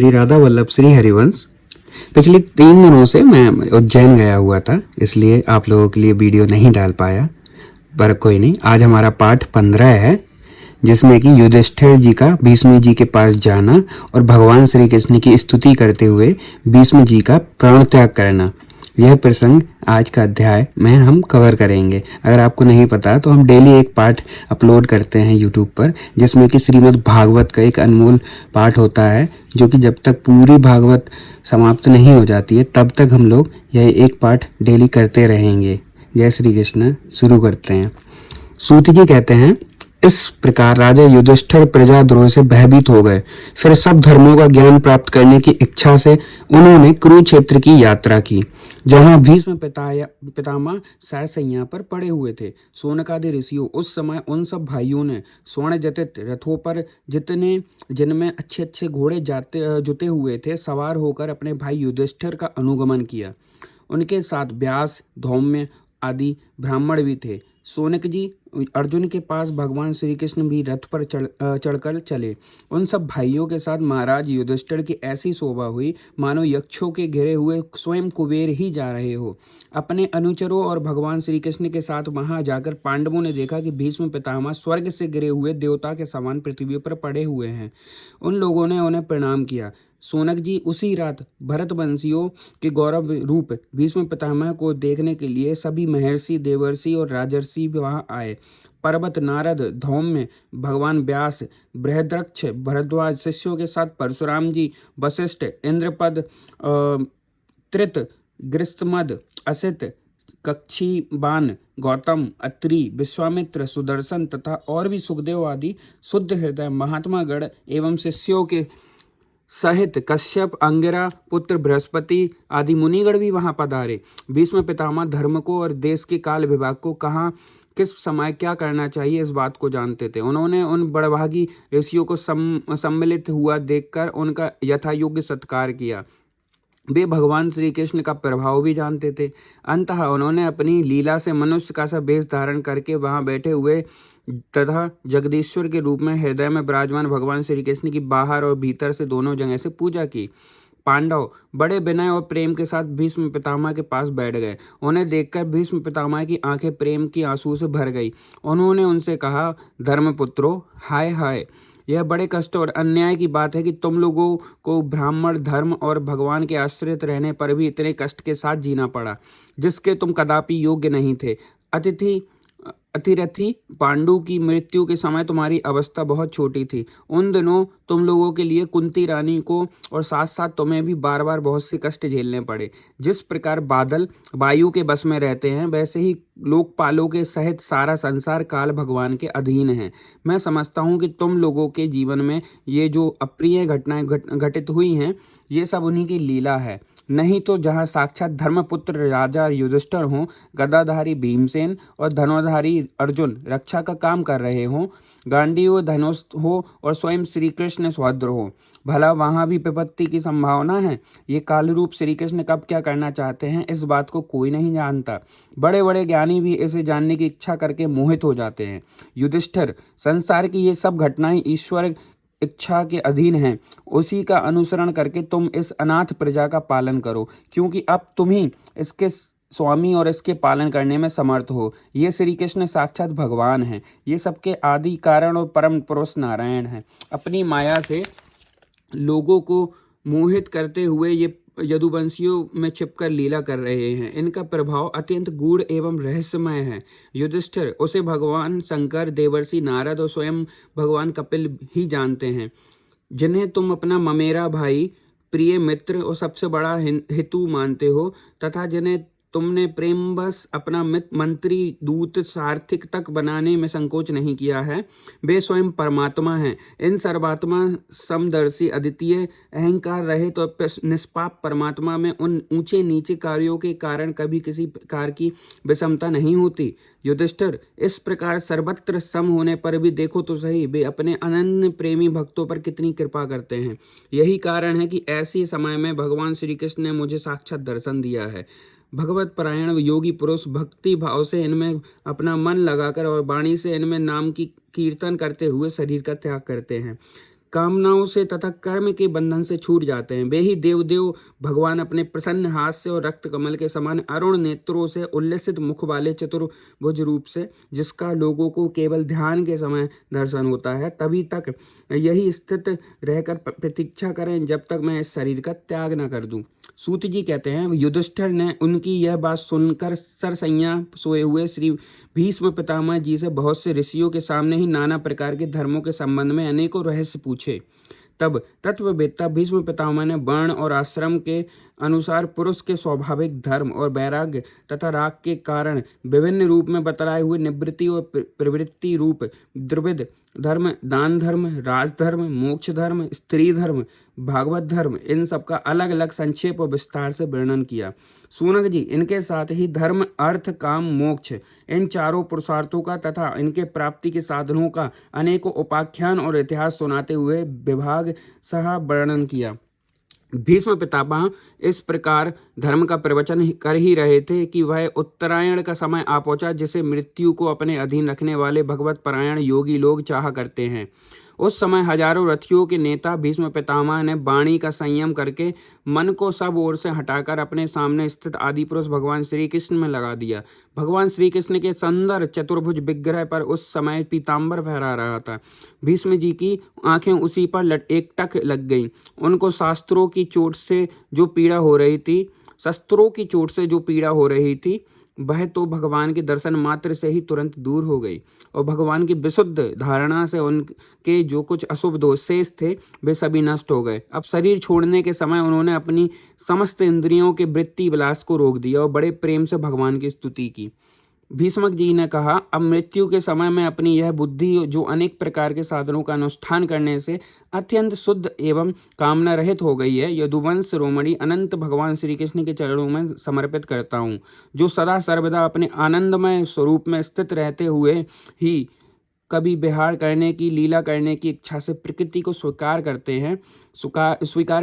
श्री राधा वल्लभ श्री हरिवंश। पिछले 3 दिनों से मैं उज्जैन गया हुआ था, इसलिए आप लोगों के लिए वीडियो नहीं डाल पाया, पर कोई नहीं। आज हमारा पाठ 15 है, जिसमें कि युधिष्ठिर जी का भीष्म जी के पास जाना और भगवान श्री कृष्ण की स्तुति करते हुए भीष्म जी का प्राण त्याग करना, यह प्रसंग आज का अध्याय में हम कवर करेंगे। अगर आपको नहीं पता तो हम डेली एक पाठ अपलोड करते हैं यूट्यूब पर, जिसमें कि श्रीमद् भागवत का एक अनमोल पाठ होता है, जो कि जब तक पूरी भागवत समाप्त नहीं हो जाती है तब तक हम लोग यह एक पाठ डेली करते रहेंगे। जय श्री कृष्ण। शुरू करते हैं। सूत जी कहते हैं, इस प्रकार राजा युधिष्ठिर प्रजाद्रोह से भयभीत हो गए। फिर सब धर्मों का ज्ञान प्राप्त करने की इच्छा से उन्होंने कुरुक्षेत्र की यात्रा की, जहां भीष्म पितामह सैरसैया पर पड़े हुए थे। शौनकादि ऋषियों उस समय उन सब भाइयों ने स्वर्ण जटित रथों पर, जिनमें अच्छे अच्छे घोड़े जुते हुए थे, सवार होकर अपने भाई युधिष्ठिर का अनुगमन किया। उनके साथ व्यास, धौम्य आदि ब्राह्मण भी थे। शौनक जी अर्जुन के पास भगवान श्री कृष्ण भी रथ पर चढ़कर चले। उन सब भाइयों के साथ महाराज युधिष्ठिर की ऐसी शोभा हुई मानो यक्षों के घिरे हुए स्वयं कुबेर ही जा रहे हो। अपने अनुचरों और भगवान श्री कृष्ण के साथ वहां जाकर पांडवों ने देखा कि भीष्म पितामह स्वर्ग से गिरे हुए देवता के समान पृथ्वी पर पड़े हुए हैं। उन लोगों ने उन्हें प्रणाम किया। शौनक जी उसी रात भरतवंशियों के गौरव रूप भीष्म पितामह को देखने के लिए सभी महर्षि, देवर्षि और राजर्षि वहां आए। पर्वत, नारद, धौम्य, भगवान व्यास, बृहद्रक्ष, भरद्वाज शिष्यों के साथ परशुराम जी, वशिष्ठ, इंद्रपद, त्रित, गृत्समद, असित, कक्षीबान, गौतम, अत्रि, विश्वामित्र, सुदर्शन तथा और भी सुखदेव आदि शुद्ध हृदय महात्मागण एवं शिष्यों के सहित कश्यप, अंगिरा पुत्र बृहस्पति आदि मुनिगण भी वहां पधारे। भीष्म पितामह धर्म को और देश के काल विभाग को कहाँ किस समय क्या करना चाहिए इस बात को जानते थे। उन्होंने उन बड़भागी ऋषियों को सम्मिलित हुआ देखकर उनका यथायोग्य सत्कार किया। वे भगवान श्री कृष्ण का प्रभाव भी जानते थे। अंततः उन्होंने अपनी लीला से मनुष्य का सा वेश धारण करके वहां बैठे हुए तथा जगदीश्वर के रूप में हृदय में विराजमान भगवान श्री कृष्ण की बाहर और भीतर से दोनों जगह से पूजा की। पांडव बड़े विनय और प्रेम के साथ भीष्म पितामह के पास बैठ गए। उन्हें देखकर भीष्म पितामह की आंखें प्रेम की आंसू से भर गई। उन्होंने उनसे कहा, धर्मपुत्रों, हाय हाय, यह बड़े कष्ट और अन्याय की बात है कि तुम लोगों को ब्राह्मण धर्म और भगवान के आश्रित रहने पर भी इतने कष्ट के साथ जीना पड़ा, जिसके तुम कदापि योग्य नहीं थे। अतिरथी पांडु की मृत्यु के समय तुम्हारी अवस्था बहुत छोटी थी। उन दिनों तुम लोगों के लिए कुंती रानी को और साथ साथ तुम्हें भी बार बार बहुत से कष्ट झेलने पड़े। जिस प्रकार बादल वायु के बस में रहते हैं, वैसे ही लोकपालों के सहित सारा संसार काल भगवान के अधीन है। मैं समझता हूँ कि तुम लोगों के जीवन में ये जो अप्रिय घटनाएं घटित हुई हैं, ये सब उन्हीं की लीला है। नहीं तो जहाँ साक्षात धर्मपुत्र राजा युधिष्ठिर हों, गदाधारी भीमसेन और धनुर्धारी अर्जुन रक्षा का काम कर रहे हों, गांडीव धनुष हो और स्वयं श्री कृष्ण सौभद्र हो, भला वहाँ भी विपत्ति की संभावना है। ये काल रूप श्री कृष्ण कब क्या करना चाहते हैं, इस बात को कोई नहीं जानता। बड़े बड़े ज्ञानी भी इसे जानने की इच्छा करके मोहित हो जाते हैं। युधिष्ठिर, संसार की ये सब घटनाएं ईश्वर इच्छा के अधीन हैं। उसी का अनुसरण करके तुम इस अनाथ प्रजा का पालन करो, क्योंकि अब तुम ही इसके स्वामी और इसके पालन करने में समर्थ हो। ये श्री कृष्ण साक्षात भगवान हैं। ये सबके आदि कारण और परम पुरुष नारायण हैं। अपनी माया से लोगों को मोहित करते हुए ये यदुवंशियों में छिपकर लीला कर रहे हैं। इनका प्रभाव अत्यंत गूढ़ एवं रहस्यमय है। युधिष्ठिर, उसे भगवान शंकर, देवर्षि नारद और स्वयं भगवान कपिल ही जानते हैं, जिन्हें तुम अपना ममेरा भाई, प्रिय मित्र और सबसे बड़ा हितु मानते हो, तथा जिन्हें तुमने प्रेमवश अपना मंत्री, दूत, सारथिक तक बनाने में संकोच नहीं किया है। वे स्वयं परमात्मा हैं। इन सर्वात्मा, समदर्शी, अद्वितीय, अहंकार रहित और निष्पाप परमात्मा में उन ऊंचे नीचे कार्यों के कारण कभी किसी प्रकार की विषमता नहीं होती। युधिष्ठिर, इस प्रकार सर्वत्र सम होने पर भी देखो तो सही, वे अपने अनन्य प्रेमी भक्तों पर कितनी कृपा करते हैं। यही कारण है कि ऐसे समय में भगवान श्री कृष्ण ने मुझे साक्षात दर्शन दिया है। भगवत परायण योगी पुरुष भक्ति भाव से इनमें अपना मन लगाकर और वाणी से इनमें नाम की कीर्तन करते हुए शरीर का त्याग करते हैं। कामनाओं से तथा कर्म के बंधन से छूट जाते हैं। वे ही देव भगवान अपने प्रसन्न हाथ से और रक्त कमल के समान अरुण नेत्रों से उल्लसित मुख वाले चतुर्भुज रूप से, जिसका लोगों को केवल ध्यान के समय दर्शन होता है, तभी तक यही स्थित रहकर प्रतीक्षा करें जब तक मैं इस शरीर का त्याग न कर दूं। सूत जी कहते हैं, युधिष्ठिर ने उनकी यह बात सुनकर सरसैया सोए हुए श्री भीष्म पितामह जी से बहुत से ऋषियों के सामने ही नाना प्रकार के धर्मों के संबंध में अनेकों रहस्य पूछे। तब तत्ववेत्ता भीष्म पितामह ने वर्ण और आश्रम के अनुसार पुरुष के स्वाभाविक धर्म और वैराग्य तथा राग के कारण विभिन्न रूप में बतलाए हुए निवृत्ति और प्रवृत्ति रूप द्विविध धर्म, दान धर्म, राजधर्म, मोक्ष धर्म, स्त्री धर्म, भागवत धर्म, इन सब का अलग अलग संक्षेप और विस्तार से वर्णन किया। सूनक जी इनके साथ ही धर्म, अर्थ, काम, मोक्ष, इन चारों पुरुषार्थों का तथा इनके प्राप्ति के साधनों का अनेकों उपाख्यान और इतिहास सुनाते हुए विभाग सह वर्णन किया। भीष्म पितामह इस प्रकार धर्म का प्रवचन कर ही रहे थे कि वह उत्तरायण का समय आ पहुंचा, जिसे मृत्यु को अपने अधीन रखने वाले भगवत परायण योगी लोग चाहा करते हैं। उस समय हजारों रथियों के नेता भीष्म पितामह ने वाणी का संयम करके मन को सब ओर से हटाकर अपने सामने स्थित आदि पुरुष भगवान श्री कृष्ण में लगा दिया। भगवान श्री कृष्ण के सुंदर चतुर्भुज विग्रह पर उस समय पीताम्बर फहरा रहा था। भीष्म जी की आंखें उसी पर एकटक लग गईं। उनको शस्त्रों की चोट से जो पीड़ा हो रही थी वह तो भगवान के दर्शन मात्र से ही तुरंत दूर हो गई, और भगवान की विशुद्ध धारणा से उनके जो कुछ अशुभ दोष शेष थे वे सभी नष्ट हो गए। अब शरीर छोड़ने के समय उन्होंने अपनी समस्त इंद्रियों के वृत्ति विलास को रोक दिया और बड़े प्रेम से भगवान की स्तुति की। भीष्मक जी ने कहा, अब मृत्यु के समय में अपनी यह बुद्धि जो अनेक प्रकार के साधनों का अनुष्ठान करने से अत्यंत शुद्ध एवं कामना रहित हो गई है, यदुवंश रोमणी अनंत भगवान श्री कृष्ण के चरणों में समर्पित करता हूँ, जो सदा सर्वदा अपने आनंदमय स्वरूप में स्थित रहते हुए ही कभी विहार करने की, लीला करने की इच्छा से प्रकृति को स्वीकार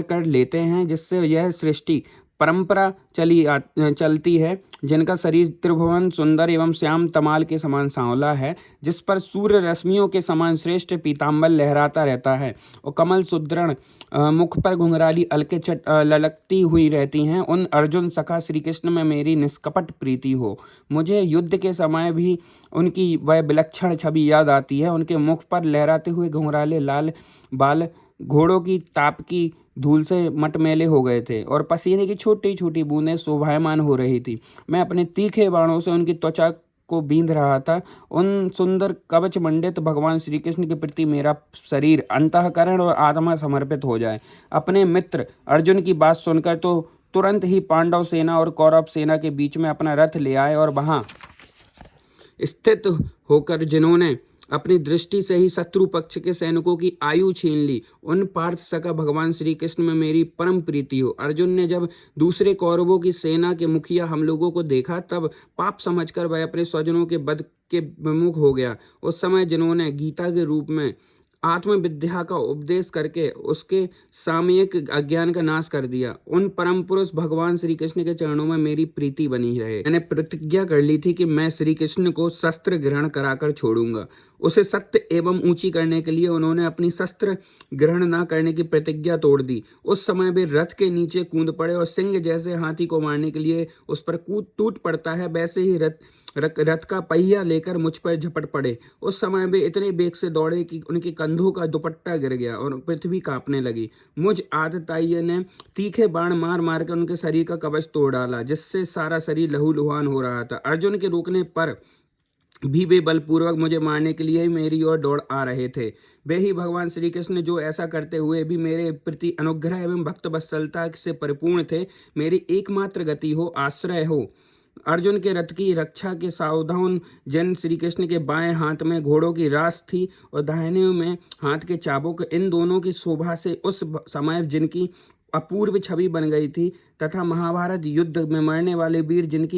कर लेते हैं, जिससे यह सृष्टि परंपरा चलती है, जिनका शरीर त्रिभुवन सुंदर एवं श्याम तमाल के समान सांवला है, जिस पर सूर्य रश्मियों के समान श्रेष्ठ पीताम्बर लहराता रहता है और कमल सुदृढ़ मुख पर घुंघराली अलके ललकती हुई रहती हैं, उन अर्जुन सखा श्री कृष्ण में मेरी निष्कपट प्रीति हो। मुझे युद्ध के समय भी उनकी वह विलक्षण छवि याद आती है। उनके मुख पर लहराते हुए घुंघराले लाल बाल घोड़ों की ताप की धूल से मटमैले हो गए थे और पसीने की छोटी छोटी बूंदें शोभायमान हो रही थी। मैं अपने तीखे बाणों से उनकी त्वचा को बींध रहा था। उन सुंदर कवच मंडित भगवान श्री कृष्ण के प्रति मेरा शरीर, अंतःकरण और आत्मा समर्पित हो जाए। अपने मित्र अर्जुन की बात सुनकर तो तुरंत ही पांडव सेना और कौरव सेना के बीच में अपना रथ ले आए और वहां स्थित होकर जिन्होंने अपनी दृष्टि से ही शत्रु पक्ष के सैनिकों की आयु छीन ली, उन पार्थ सका भगवान श्री कृष्ण में मेरी परम प्रीति हो। अर्जुन ने जब दूसरे कौरवों की सेना के मुखिया हम लोगों को देखा, तब पाप समझकर वह अपने स्वजनों के वध के विमुख हो गया। उस समय जिन्होंने गीता के रूप में आत्मविद्या का उपदेश करके उसके सामयिक अज्ञान का नाश कर दिया, उन परम पुरुष भगवान श्री कृष्ण के चरणों में मेरी प्रीति बनी रहे। मैंने प्रतिज्ञा कर ली थी कि मैं श्री कृष्ण को शस्त्र ग्रहण कराकर छोड़ूंगा। उसे सत्य एवं ऊंची करने के लिए उन्होंने अपनी शस्त्र ग्रहण न करने की प्रतिज्ञा तोड़ दी। उस समय वे रथ के नीचे कूद पड़े और सिंह जैसे हाथी को मारने के लिए उस पर टूट पड़ता है, वैसे ही रथ का पहिया लेकर मुझ पर झपट पड़े। उस समय वे इतने बेग से दौड़े कि उनके कंधों का दुपट्टा गिर गया और पृथ्वी कांपने लगी। मुझ आतताई ने तीखे बाण मार मार कर उनके शरीर का कवच तोड़ डाला, जिससे सारा शरीर लहूलुहान हो रहा था। अर्जुन के रोकने पर भी वे बलपूर्वक मुझे मारने के लिए मेरी ओर दौड़ आ रहे थे। वे ही भगवान श्री कृष्ण जो ऐसा करते हुए भी मेरे प्रति अनुग्रह एवं भक्त वत्सलता से परिपूर्ण थे, मेरी एकमात्र गति हो, आश्रय हो। अर्जुन के रथ की रक्षा के सावधान जन श्री कृष्ण के बाएं हाथ में घोड़ों की रास थी और दाहिने में हाथ के चाबुक। इन दोनों की शोभा से उस समय जिनकी अपूर्व छवि बन गई थी, तथा महाभारत युद्ध में मरने वाले वीर जिनकी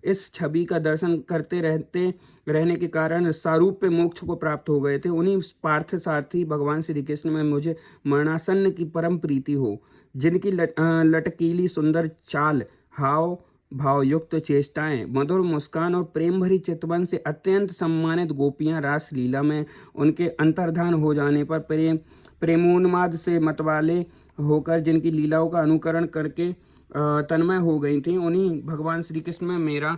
इस छवि का दर्शन करते रहने के कारण सारूप्य मोक्ष को प्राप्त हो गए थे, उन्हीं पार्थ सारथी भगवान श्री कृष्ण में मुझे मरणासन्न की परम प्रीति हो। जिनकी लटकीली सुंदर चाल, हाव भावयुक्त चेष्टाएं, मधुर मुस्कान और प्रेम भरी चितवन से अत्यंत सम्मानित गोपियां रास लीला में उनके अंतर्धान हो जाने पर प्रेमोन्माद से मतवाले होकर जिनकी लीलाओं का अनुकरण करके तन्मय हो गई थी, उन्हीं भगवान श्री कृष्ण में मेरा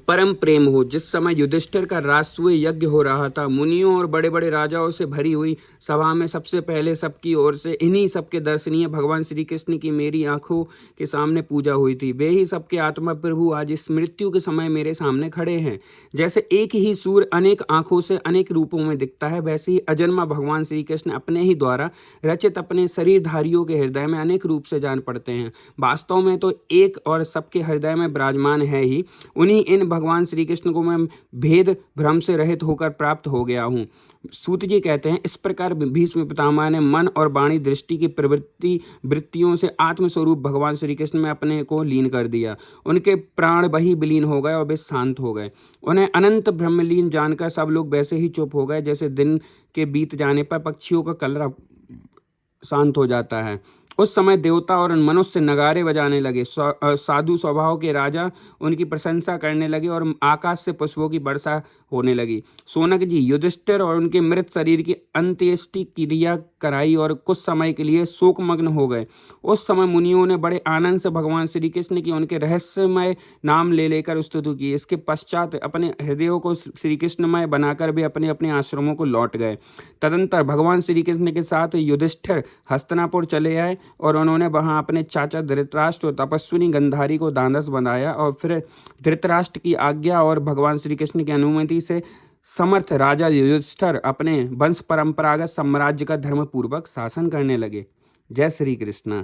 परम प्रेम हो। जिस समय युधिष्ठिर का राजसूय यज्ञ हो रहा था, मुनियों और बड़े बड़े राजाओं से भरी हुई सभा में सबसे पहले सबकी ओर से इन्हीं सबके दर्शनीय भगवान श्री कृष्ण की मेरी आंखों के सामने पूजा हुई थी। वे ही सबके आत्मा प्रभु आज इस मृत्यु के समय मेरे सामने खड़े हैं। जैसे एक ही सूर्य अनेक आंखों से अनेक रूपों में दिखता है, वैसे ही अजन्मा भगवान श्री कृष्ण अपने ही द्वारा रचित अपने शरीरधारियों के हृदय में अनेक रूप से जान पड़ते हैं। वास्तव में तो एक और सबके हृदय में विराजमान है ही। उन्हीं इन भगवान श्री कृष्ण को मैं भेद भ्रम से रहित होकर प्राप्त हो गया हूँ। सूत जी कहते हैं, इस प्रकार भीष्म पितामह ने मन और वाणी दृष्टि की वृत्तियों से आत्मस्वरूप भगवान श्री कृष्ण में अपने को लीन कर दिया। उनके प्राण वही विलीन हो गए और वे शांत हो गए। उन्हें अनंत ब्रह्मलीन जानकर सब लोग वैसे ही चुप हो गए जैसे दिन के बीत जाने पर पक्षियों का कलरव शांत हो जाता है। उस समय देवता और मनुष्य नगारे बजाने लगे। साधु स्वभाव के राजा उनकी प्रशंसा करने लगे और आकाश से पुष्पों की वर्षा होने लगी। सोनक जी युधिष्ठिर और उनके मृत शरीर की अंत्येष्टि क्रिया कराई और कुछ समय के लिए शोकमग्न हो गए। उस समय मुनियों ने बड़े आनंद से भगवान श्री कृष्ण की उनके रहस्यमय नाम ले लेकर स्तुति की। इसके पश्चात अपने हृदयों को श्री कृष्णमय बनाकर वे अपने अपने आश्रमों को लौट गए। तदंतर भगवान श्री कृष्ण के साथ युधिष्ठिर हस्तिनापुर चले आए और उन्होंने वहां अपने चाचा धृतराष्ट्र और तपस्विनी गंधारी को दानस बनाया और फिर धृतराष्ट्र की आज्ञा और भगवान श्री कृष्ण की अनुमति से समर्थ राजा युधिष्ठिर अपने वंश परंपरागत साम्राज्य का धर्म पूर्वक शासन करने लगे। जय श्री कृष्ण।